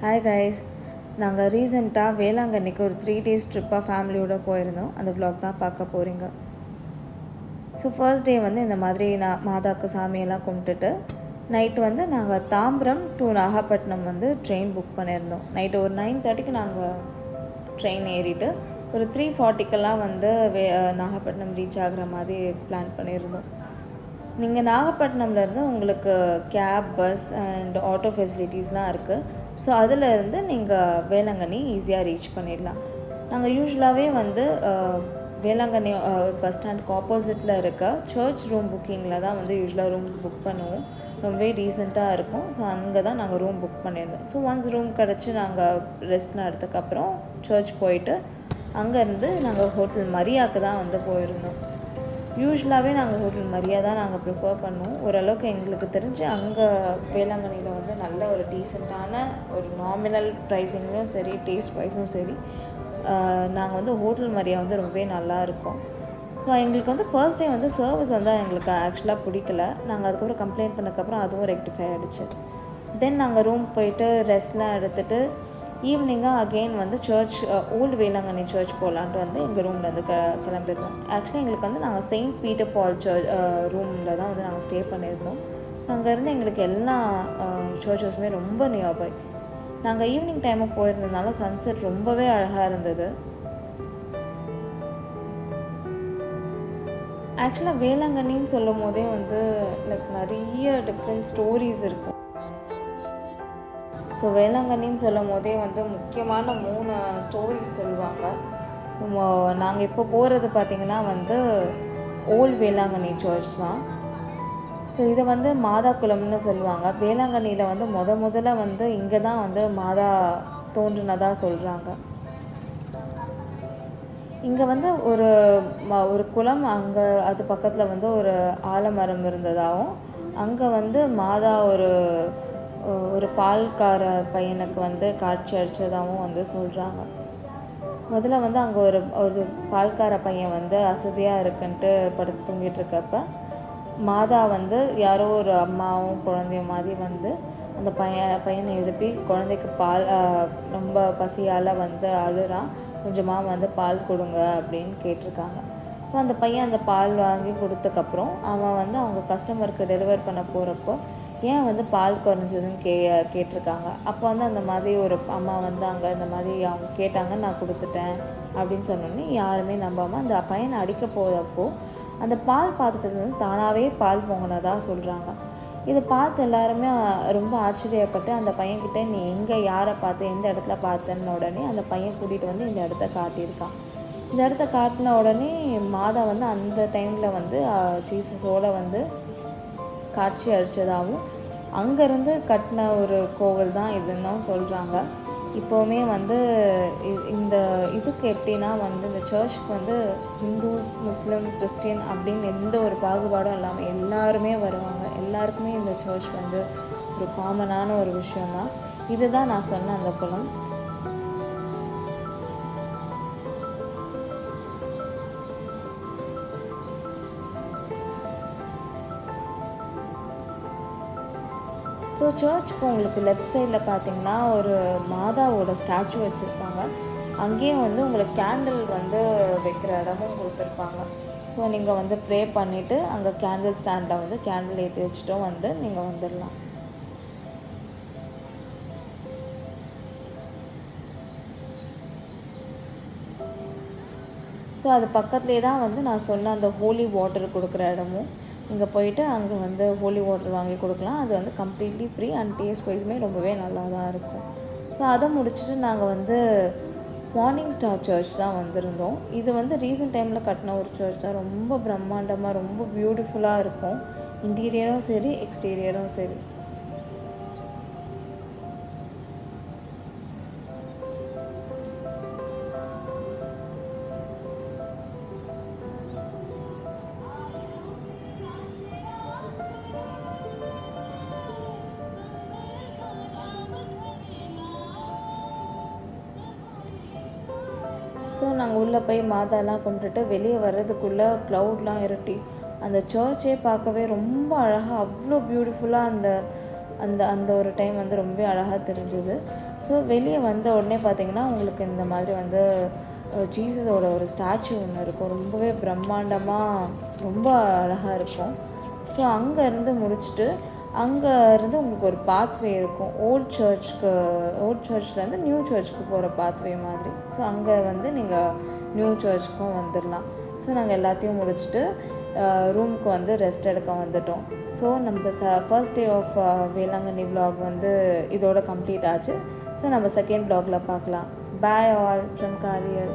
Hi guys, நாங்கள் ரீசெண்டாக வேளாங்கண்ணிக்கு ஒரு 3 days ட்ரிப்பாக ஃபேமிலியோடு போயிருந்தோம். அந்த vlog தான் பார்க்க போகிறீங்க. ஸோ ஃபர்ஸ்ட் டே வந்து இந்த மாதிரி நான் மாதாக்கு சாமியெல்லாம் கும்பிட்டுட்டு நைட்டு வந்து நாங்கள் தாம்பரம் டு நாகப்பட்டினம் வந்து ட்ரெயின் புக் பண்ணியிருந்தோம். நைட்டு ஒரு 9:30க்கு நாங்கள் ட்ரெயின் ஏறிட்டு ஒரு 3:40க்கெல்லாம் வந்து நாகப்பட்டினம் ரீச் ஆகிற மாதிரி பிளான் பண்ணியிருந்தோம். நீங்கள் நாகப்பட்டினம்லேருந்து உங்களுக்கு கேப், பஸ் அண்ட் ஆட்டோ ஃபெசிலிட்டிஸ்லாம் இருக்குது. ஸோ அதிலேருந்து நீங்கள் வேளாங்கண்ணி ஈஸியாக ரீச் பண்ணிடலாம். நாங்கள் யூஸ்வலாகவே வந்து வேளாங்கண்ணி பஸ் ஸ்டாண்டுக்கு ஆப்போசிட்டில் இருக்க சர்ச் ரூம் புக்கிங்கில் தான் வந்து யூஸ்வலாக ரூம் புக் பண்ணுவோம். ரொம்பவே டீசெண்டாக இருக்கும். ஸோ அங்கே தான் நாங்கள் ரூம் புக் பண்ணியிருந்தோம். ஸோ ஒன்ஸ் ரூம் கிடச்சி நாங்கள் ரெஸ்ட்லாம் எடுத்ததுக்கப்புறம் சர்ச் போயிட்டு அங்கேருந்து நாங்கள் ஹோட்டல் மரியாவுக்கு தான் வந்து போயிருந்தோம். யூஸ்வலாகவே நாங்கள் ஹோட்டல் மரியா தான் நாங்கள் ப்ரிஃபர் பண்ணுவோம். ஓரளவுக்கு எங்களுக்கு தெரிஞ்சு அங்கே வேளாங்கண்ணியில் வந்து நல்ல ஒரு டீசெண்டான ஒரு நாமினல் ப்ரைஸிங்கும் சரி, டேஸ்ட் வைஸும் சரி, நாங்கள் வந்து ஹோட்டல் மரியா வந்து ரொம்பவே நல்லாயிருக்கும். ஸோ எங்களுக்கு வந்து ஃபர்ஸ்ட் டே வந்து சர்வீஸ் வந்து எங்களுக்கு ஆக்சுவலாக பிடிக்கல. நாங்கள் அதுக்கப்புறம் கம்ப்ளைண்ட் பண்ணதுக்கப்புறம் அதுவும் ரெக்டிஃபை ஆகிடுச்சு. தென் நாங்கள் ரூம் போயிட்டு ரெஸ்ட்லாம் எடுத்துகிட்டு ஈவினிங்காக அகெயின் வந்து சர்ச், ஓல்டு வேளாங்கண்ணி சர்ச் போகலான்ட்டு வந்து எங்கள் ரூமில் வந்து கிளம்பியிருந்தோம். ஆக்சுவலி எங்களுக்கு வந்து நாங்கள் செயின்ட் பீட்டர் பால் சர்ச் ரூமில் தான் வந்து நாங்கள் ஸ்டே பண்ணியிருந்தோம். ஸோ அங்கேருந்து எங்களுக்கு எல்லா சர்ச்சஸுமே ரொம்ப நியர்பை. நாங்கள் ஈவினிங் டைமுக்கு போயிருந்ததுனால சன்செட் ரொம்பவே அழகாக இருந்தது. ஆக்சுவலாக வேளாங்கண்ணின்னு சொல்லும் போதே வந்து லைக் நிறைய டிஃப்ரெண்ட் ஸ்டோரிஸ் இருக்கும். ஸோ வேளாங்கண்ணின்னு சொல்லும் போதே வந்து முக்கியமான 3 ஸ்டோரிஸ் சொல்லுவாங்க. நாங்கள் இப்போ போகிறது பார்த்திங்கன்னா வந்து ஓல்டு வேளாங்கண்ணி சர்ச் தான். ஸோ இதை வந்து மாதா குளம்னு சொல்லுவாங்க. வேளாங்கண்ணியில் வந்து முதல்ல வந்து இங்கே தான் வந்து மாதா தோன்றினதாக சொல்கிறாங்க. இங்கே வந்து ஒரு குளம், அங்கே அது பக்கத்தில் வந்து ஒரு ஆலமரம் இருந்ததாகவும், அங்கே வந்து மாதா ஒரு பால்கார பையனுக்கு வந்து காட்சி அளித்ததாகவும் வந்து சொல்கிறாங்க. முதல்ல வந்து அங்கே ஒரு பால்கார பையன் வந்து அசதியாக இருக்குன்ட்டு படுத்து தூங்கிட்டு இருக்கப்ப மாதா வந்து யாரோ ஒரு அம்மாவும் குழந்தையும் மாதிரி வந்து அந்த பையனை எழுப்பி குழந்தைக்கு பால், ரொம்ப பசியால் வந்து அழுறான், கொஞ்சமாக வந்து பால் கொடுங்க அப்படின்னு கேட்டிருக்காங்க. ஸோ அந்த பையன் அந்த பால் வாங்கி கொடுத்தக்கப்புறம் அவன் வந்து அவங்க கஸ்டமருக்கு டெலிவர் பண்ண போகிறப்போ ஏன் வந்து பால் குறைஞ்சதுன்னு கேட்டிருக்காங்க. அப்போ வந்து அந்த மாதிரி ஒரு அம்மா வந்து அங்கே இந்த மாதிரி அவங்க கேட்டாங்க, நான் கொடுத்துட்டேன் அப்படின்னு சொன்னோன்னே யாருமே நம்பாமல் அந்த பையனை அடிக்க போகிறப்போ அந்த பால் பாத்திரத்துலேருந்து தானாகவே பால் பொங்கினதாக சொல்கிறாங்க. இதை பார்த்து எல்லாருமே ரொம்ப ஆச்சரியப்பட்டு அந்த பையன்கிட்ட நீ எங்கே, யாரை பார்த்து, எந்த இடத்துல பார்த்தேன்னு உடனே அந்த பையன் கூட்டிகிட்டு வந்து இந்த இடத்த காட்டியிருக்கான். இந்த இடத்த காட்டின உடனே மாதா வந்து அந்த டைமில் வந்து ஜீசஸோடு வந்து காட்சி அளித்ததாகவும் அங்கேருந்து கட்டின ஒரு கோவில் தான் இதுன்னு சொல்கிறாங்க. இப்போவுமே வந்து இந்த இதுக்கு எப்படின்னா வந்து இந்த சர்ச்சுக்கு வந்து ஹிந்து, முஸ்லீம், கிறிஸ்டின் அப்படின்னு எந்த ஒரு பாகுபாடும் இல்லாமல் எல்லாருமே வருவாங்க. எல்லாருக்குமே இந்த சர்ச் வந்து ஒரு காமனான ஒரு விஷயந்தான். இதுதான் நான் சொன்ன அந்த குளம். ஸோ சர்ச்சுக்கு உங்களுக்கு லெஃப்ட் சைடில் பார்த்தீங்கன்னா ஒரு மாதாவோட ஸ்டாச்சு வச்சுருப்பாங்க. அங்கேயும் வந்து உங்களுக்கு கேண்டில் வந்து வைக்கிற இடமும் கொடுத்துருப்பாங்க. ஸோ நீங்கள் வந்து ப்ரே பண்ணிவிட்டு அங்கே கேண்டில் ஸ்டாண்டில் வந்து கேண்டில் ஏற்றி வச்சுட்டும் வந்து நீங்கள் வந்துடலாம். ஸோ அது பக்கத்துலேயே தான் வந்து நான் சொன்ன அந்த ஹோலி வாட்டர் கொடுக்குற இடமும். இங்கே போயிட்டு அங்கே வந்து ஹோலி வாட்டர் வாங்கி கொடுக்கலாம். அது வந்து கம்ப்ளீட்லி ஃப்ரீ அண்ட் டேஸ்ட் வைஸுமே ரொம்பவே நல்லா தான் இருக்கும். ஸோ அதை முடிச்சுட்டு நாங்கள் வந்து மார்னிங் ஸ்டார் சர்ச் தான் வந்திருந்தோம். இது வந்து ரீசெண்ட் டைமில் கட்டின ஒரு சர்ச் தான். ரொம்ப பிரம்மாண்டமாக, ரொம்ப பியூட்டிஃபுல்லாக இருக்கும். இன்டீரியரும் சரி, எக்ஸ்டீரியரும் சரி. ஸோ நாங்கள் உள்ளே போய் மாதாலாம் கும்பிட்டுட்டு வெளியே வர்றதுக்குள்ளே க்ளவுட்லாம் இருட்டி அந்த சர்ச்சே பார்க்கவே ரொம்ப அழகாக, அவ்வளோ பியூட்டிஃபுல்லாக அந்த அந்த அந்த ஒரு டைம் வந்து ரொம்பவே அழகாக தெரிஞ்சுது. ஸோ வெளியே வந்த உடனே பார்த்திங்கன்னா உங்களுக்கு இந்த மாதிரி வந்து ஜீசஸோட ஒரு ஸ்டாச்சு ஒன்று இருக்கும். ரொம்பவே பிரம்மாண்டமாக ரொம்ப அழகாக இருக்கும். ஸோ அங்கே இருந்து முடிச்சுட்டு அங்கே இருந்து உங்களுக்கு ஒரு பாத்வே இருக்கும். ஓல்ட் சர்ச்லேருந்து நியூ சர்ச்சுக்கு போகிற பாத்வே மாதிரி. ஸோ அங்கே வந்து நீங்கள் நியூ சர்ச்சுக்கும் வந்துடலாம். ஸோ நாங்கள் எல்லாத்தையும் முடிச்சுட்டு ரூமுக்கு வந்து ரெஸ்ட் எடுக்க வந்துட்டோம். ஸோ நம்ம first day of Velankanni vlog வந்து இதோட கம்ப்ளீட் ஆச்சு. ஸோ நம்ம செகண்ட் vlogல பார்க்கலாம். Bye all from காரியல்.